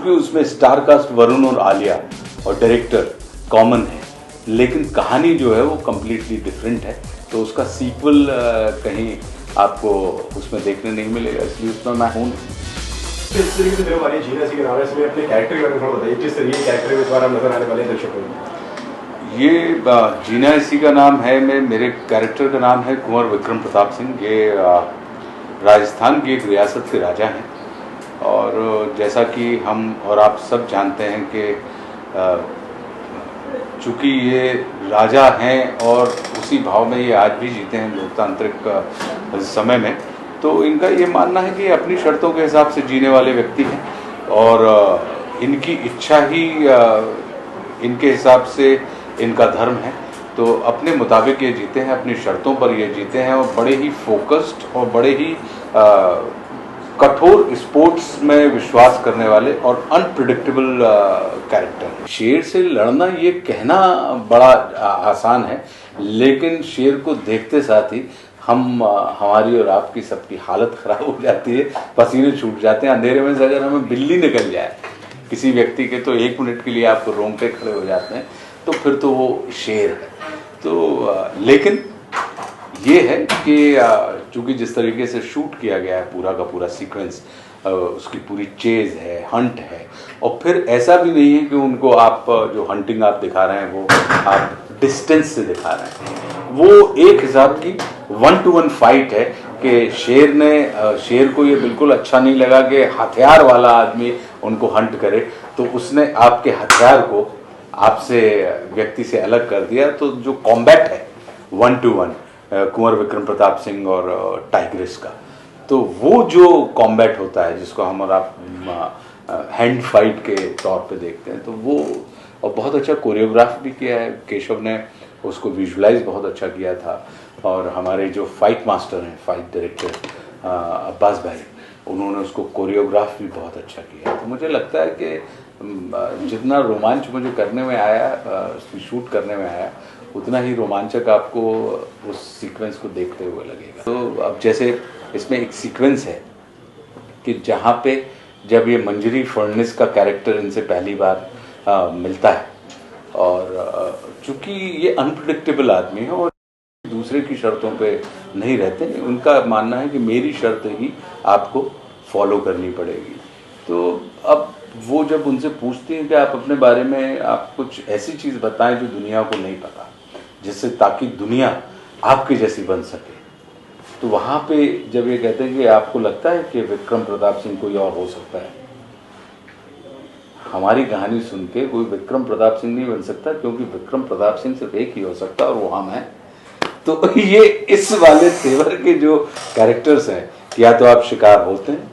चूंकि उसमें star cast Varun और आलिया और डायरेक्टर कॉमन है, लेकिन कहानी जो है वो कम्प्लीटली डिफरेंट है। तो उसका सीक्वल कहीं आपको उसमें देखने नहीं मिलेगा, इसलिए उसमें मैं हूँ। इस तरीके से फिल्म आ रही है जीना सी के नाम है, इसमें अपने कैरेक्टर के बारे में थोड़ा बताइए, किस तरीके के कैरेक्टर में इस बार हम नजर आने वाले हैं दर्शकों को? ये जीना इसी का नाम है। मेरे कैरेक्टर का नाम है कुंवर विक्रम प्रताप सिंह। ये राजस्थान की एक रियासत के राजा हैं, और जैसा कि हम और आप सब जानते हैं कि चूँकि ये राजा हैं और उसी भाव में ये आज भी जीते हैं लोकतांत्रिक समय में, तो इनका ये मानना है कि अपनी शर्तों के हिसाब से जीने वाले व्यक्ति हैं, और इनकी इच्छा ही इनके हिसाब से इनका धर्म है। तो अपने मुताबिक ये जीते हैं, अपनी शर्तों पर ये जीते हैं, और बड़े ही फोकस्ड और बड़े ही कठोर स्पोर्ट्स में विश्वास करने वाले और अनप्रिडिक्टेबल कैरेक्टर। शेर से लड़ना ये कहना बड़ा आसान है, लेकिन शेर को देखते साथ ही हमारी और आपकी सबकी हालत खराब हो जाती है, पसीने छूट जाते हैं। अंधेरे में से अगर हमें बिल्ली निकल जाए किसी व्यक्ति के, तो 1 मिनट के लिए आपको रोंगटे खड़े हो जाते हैं, तो फिर तो वो शेर है। तो लेकिन ये है कि चूँकि जिस तरीके से शूट किया गया है पूरा का पूरा सीक्वेंस, उसकी पूरी चेज है, हंट है, और फिर ऐसा भी नहीं है कि उनको आप जो हंटिंग आप दिखा रहे हैं वो आप डिस्टेंस से दिखा रहे हैं। वो एक हिसाब की 1-to-1 फाइट है कि शेर को ये बिल्कुल अच्छा नहीं लगा कि हथियार वाला आदमी उनको हंट करे, तो उसने आपके हथियार को आपसे व्यक्ति से अलग कर दिया। तो जो कॉम्बैट है 1-to-1 कुंवर विक्रम प्रताप सिंह और टाइग्रिस का, तो वो जो कॉम्बैट होता है जिसको हम और आप हैंड फाइट के तौर पे देखते हैं, तो वो और बहुत अच्छा कोरियोग्राफ भी किया है केशव ने, उसको विजुलाइज बहुत अच्छा किया था। और हमारे जो फाइट मास्टर हैं, फाइट डायरेक्टर अब्बास भाई, उन्होंने उसको कोरियोग्राफ भी बहुत अच्छा किया। तो मुझे लगता है कि जितना रोमांच मुझे करने में आया, शूट करने में आया, उतना ही रोमांचक आपको उस सीक्वेंस को देखते हुए लगेगा। तो अब जैसे इसमें एक सीक्वेंस है कि जहाँ पे जब ये मंजरी फडणवीस का कैरेक्टर इनसे पहली बार मिलता है, और चूँकि ये अनप्रिडिक्टेबल आदमी है और दूसरे की शर्तों पे नहीं रहते, उनका मानना है कि मेरी शर्त ही आपको फॉलो करनी पड़ेगी। तो अब वो जब उनसे पूछती हैं कि आप अपने बारे में आप कुछ ऐसी चीज़ बताएं जो दुनिया को नहीं पता, जिससे ताकि दुनिया आपके जैसी बन सके, तो वहाँ पे जब ये कहते हैं कि आपको लगता है कि विक्रम प्रताप सिंह कोई और हो सकता है, हमारी कहानी सुन के कोई विक्रम प्रताप सिंह नहीं बन सकता, क्योंकि विक्रम प्रताप सिंह सिर्फ एक ही हो सकता है और वो हम हैं। तो ये इस वाले तेवर के जो कैरेक्टर्स हैं, या तो आप शिकार होते हैं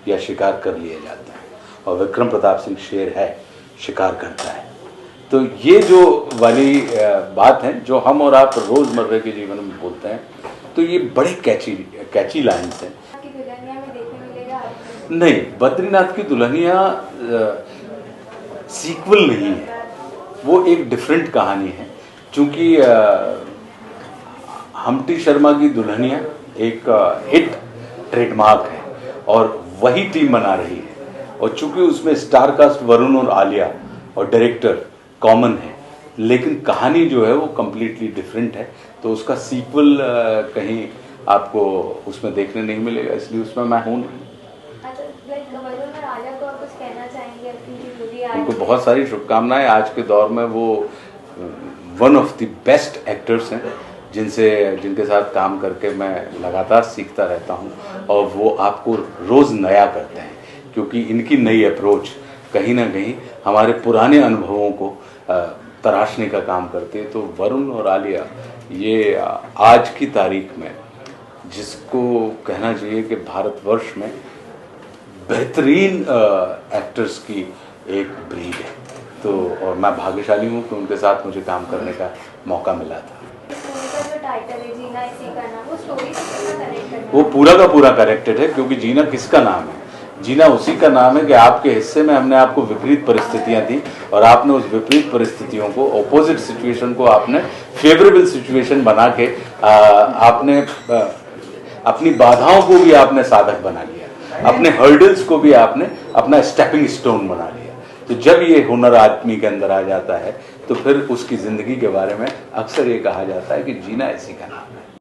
या शिकार कर लिए जाते हैं, और विक्रम प्रताप सिंह शेर है, शिकार करता है। तो ये जो वाली बात है जो हम और आप रोज़मर्रा के जीवन में बोलते हैं, तो ये बड़े कैची लाइन्स हैं। नहीं, बद्रीनाथ की दुल्हनिया सीक्वल नहीं है, वो एक डिफरेंट कहानी है। चूँकि हम्टी शर्मा की दुल्हनिया एक हिट ट्रेडमार्क है और वही टीम बना रही है, और चूँकि उसमें स्टार कास्ट वरुण और आलिया और डायरेक्टर कॉमन है, लेकिन कहानी जो है वो कम्प्लीटली डिफरेंट है। तो उसका सीक्वल कहीं आपको उसमें देखने नहीं मिलेगा, इसलिए उसमें मैं हूँ नहीं। उनको बहुत सारी शुभकामनाएं। आज के दौर में वो one of the best actors हैं, जिनके साथ काम करके मैं लगातार सीखता रहता हूं, और वो आपको रोज़ नया करते हैं, क्योंकि इनकी नई अप्रोच कहीं ना कहीं हमारे पुराने अनुभवों को तराशने का काम करते हैं। तो वरुण और आलिया ये आज की तारीख में जिसको कहना चाहिए कि भारतवर्ष में बेहतरीन एक्टर्स की एक ब्रीड है। तो और मैं भाग्यशाली हूँ कि उनके साथ मुझे काम करने का मौका मिला था। वो पूरा का पूरा कनेक्टेड है, क्योंकि जीना किसका नाम है? जीना उसी का नाम है कि आपके हिस्से में हमने आपको विपरीत परिस्थितियां दी, और आपने उस विपरीत परिस्थितियों को, ऑपोजिट सिचुएशन को आपने फेवरेबल सिचुएशन बना के आपने अपनी बाधाओं को भी आपने साधक बना लिया। अपने हर्डल्स को भी आपने अपना स्टेपिंग स्टोन बना लिया। तो जब ये हुनर आदमी के अंदर आ जाता है तो फिर उसकी जिंदगी के बारे में अक्सर ये कहा जाता है कि जीना इसी का नाम है।